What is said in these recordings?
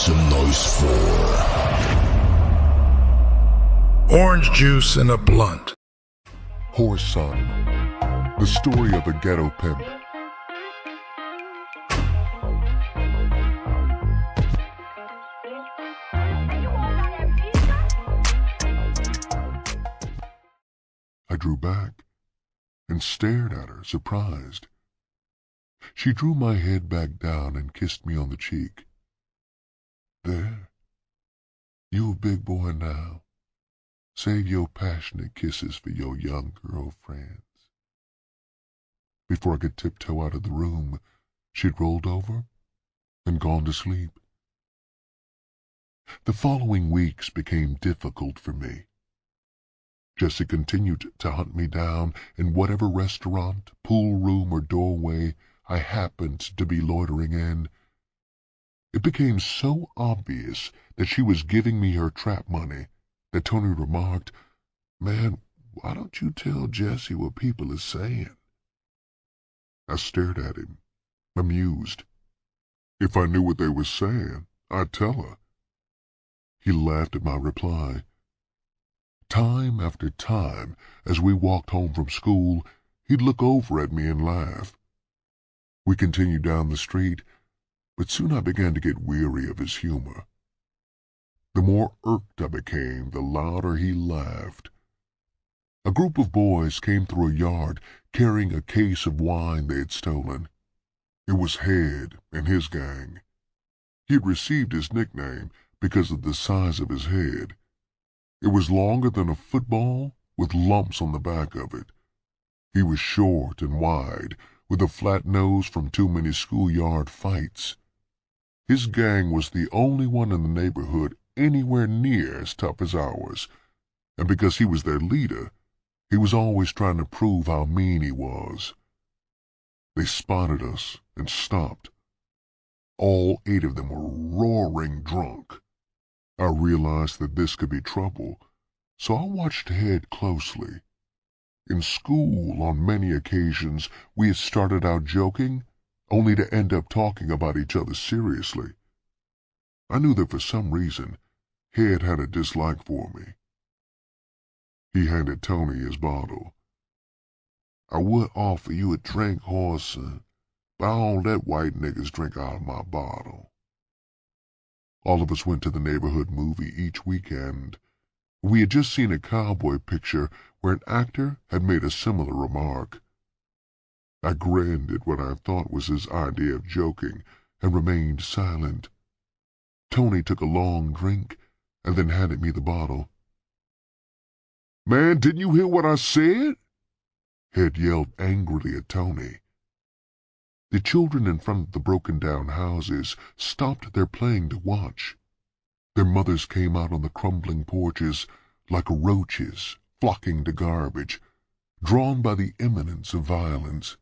some noise for Orange Juice in a Blunt. Whoreson, the story of a ghetto pimp. I drew back and stared at her, surprised. She drew my head back down and kissed me on the cheek. "There, you a big boy now. Save your passionate kisses for your young girlfriends." Before I could tiptoe out of the room, she'd rolled over and gone to sleep. The following weeks became difficult for me. Jessie continued to hunt me down in whatever restaurant, pool room, or doorway I happened to be loitering in. It became so obvious that she was giving me her trap money that Tony remarked, "Man, why don't you tell Jessie what people are saying?" I stared at him, amused. If I knew what they were saying, I'd tell her. He laughed at my reply. Time after time, as we walked home from school, he'd look over at me and laugh. We continued down the street, but soon I began to get weary of his humor. The more irked I became, the louder he laughed. A group of boys came through a yard carrying a case of wine they had stolen. It was Head and his gang. He had received his nickname because of the size of his head. It was longer than a football, with lumps on the back of it. He was short and wide, with a flat nose from too many schoolyard fights. His gang was the only one in the neighborhood anywhere near as tough as ours, and because he was their leader, he was always trying to prove how mean he was. They spotted us and stopped. All 8 of them were roaring drunk. I realized that this could be trouble, so I watched Head closely. In school, on many occasions, we had started out joking, only to end up talking about each other seriously. I knew that for some reason, Head had a dislike for me. He handed Tony his bottle. "I would offer you a drink, Whoreson, but I don't let white niggas drink out of my bottle." All of us went to the neighborhood movie each weekend. We had just seen a cowboy picture where an actor had made a similar remark. I grinned at what I thought was his idea of joking and remained silent. Tony took a long drink and then handed me the bottle. "Man, didn't you hear what I said?" Head yelled angrily at Tony. The children in front of the broken-down houses stopped their playing to watch. Their mothers came out on the crumbling porches like roaches flocking to garbage, drawn by the imminence of violence.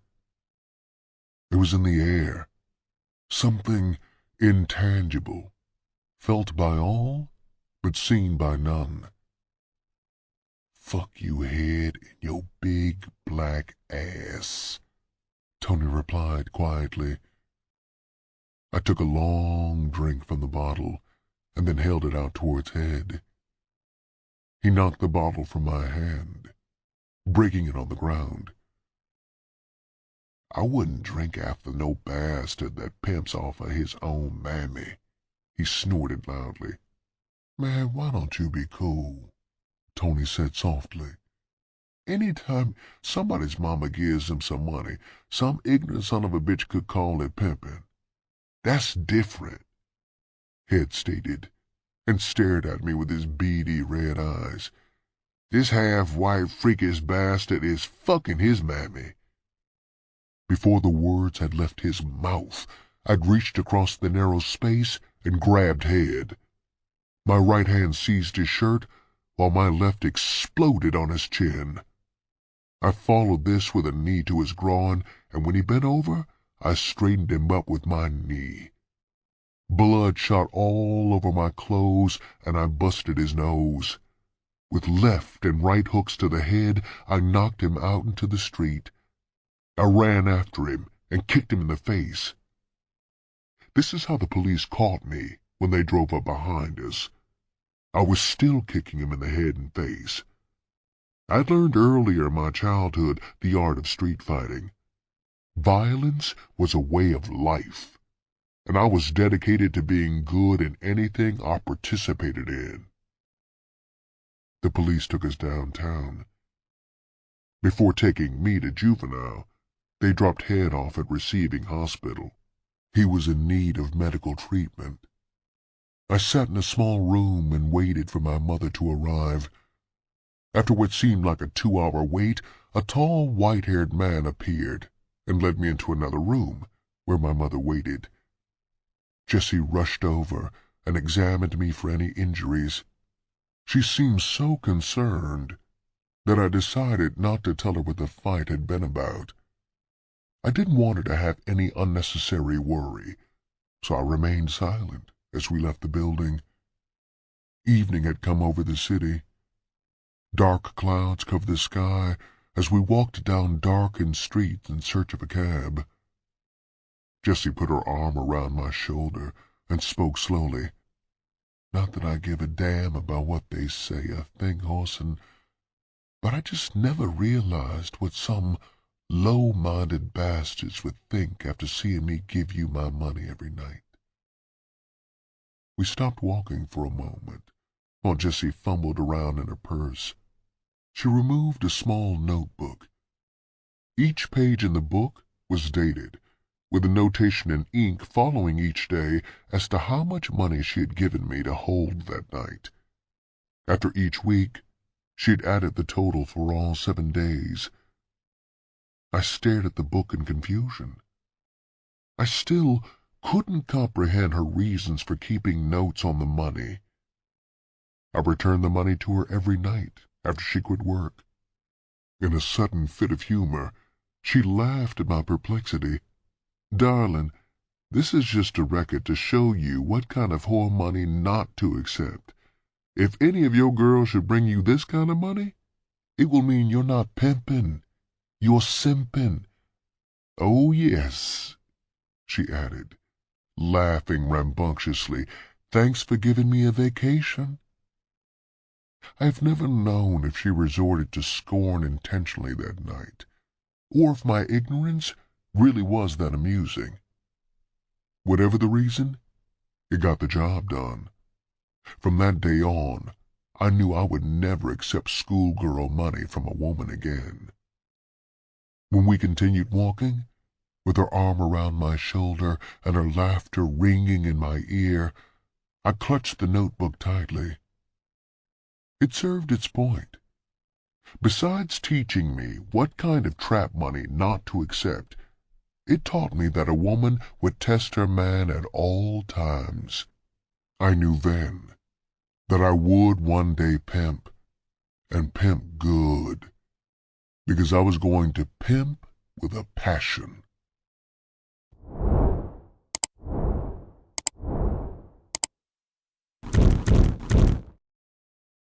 It was in the air, something intangible, felt by all but seen by none. "Fuck you, Head, and your big black ass," Tony replied quietly. I took a long drink from the bottle and then held it out towards Head. He knocked the bottle from my hand, breaking it on the ground. "I wouldn't drink after no bastard that pimps off of his own mammy," he snorted loudly. "Man, why don't you be cool?" Tony said softly. "Anytime somebody's mama gives him some money, some ignorant son of a bitch could call it pimping. That's different," Head stated, and stared at me with his beady red eyes. "This half-white freakish bastard is fucking his mammy." Before the words had left his mouth, I'd reached across the narrow space and grabbed Head. My right hand seized his shirt, while my left exploded on his chin. I followed this with a knee to his groin, and when he bent over, I straightened him up with my knee. Blood shot all over my clothes, and I busted his nose. With left and right hooks to the head, I knocked him out into the street. I ran after him and kicked him in the face. This is how the police caught me, when they drove up behind us. I was still kicking him in the head and face. I'd learned earlier in my childhood the art of street fighting. Violence was a way of life, and I was dedicated to being good in anything I participated in. The police took us downtown. Before taking me to juvenile, they dropped Head off at Receiving Hospital. He was in need of medical treatment. I sat in a small room and waited for my mother to arrive. After what seemed like a 2-hour wait, a tall, white-haired man appeared and led me into another room where my mother waited. Jessie rushed over and examined me for any injuries. She seemed so concerned that I decided not to tell her what the fight had been about. I didn't want her to have any unnecessary worry, so I remained silent as we left the building. Evening had come over the city. Dark clouds covered the sky as we walked down darkened streets in search of a cab. Jessie put her arm around my shoulder and spoke slowly. Not that I give a damn about what they say or think, Whoreson, but I just never realized what some low-minded bastards would think after seeing me give you my money every night. We stopped walking for a moment while Jessie fumbled around in her purse. She removed a small notebook. Each page in the book was dated, with a notation in ink following each day as to how much money she had given me to hold that night. After each week, she had added the total for all 7 days. I stared at the book in confusion. I still couldn't comprehend her reasons for keeping notes on the money. I returned the money to her every night after she quit work. In a sudden fit of humor, she laughed at my perplexity. "Darling, this is just a record to show you what kind of whore money not to accept. If any of your girls should bring you this kind of money, it will mean you're not pimping, you're simping. Oh, yes," she added, laughing rambunctiously. "Thanks for giving me a vacation." I've never known if she resorted to scorn intentionally that night, or if my ignorance really was that amusing. Whatever the reason, it got the job done. From that day on, I knew I would never accept schoolgirl money from a woman again. When we continued walking, with her arm around my shoulder and her laughter ringing in my ear, I clutched the notebook tightly. It served its point. Besides teaching me what kind of trap money not to accept, it taught me that a woman would test her man at all times. I knew then that I would one day pimp, and pimp good, because I was going to pimp with a passion.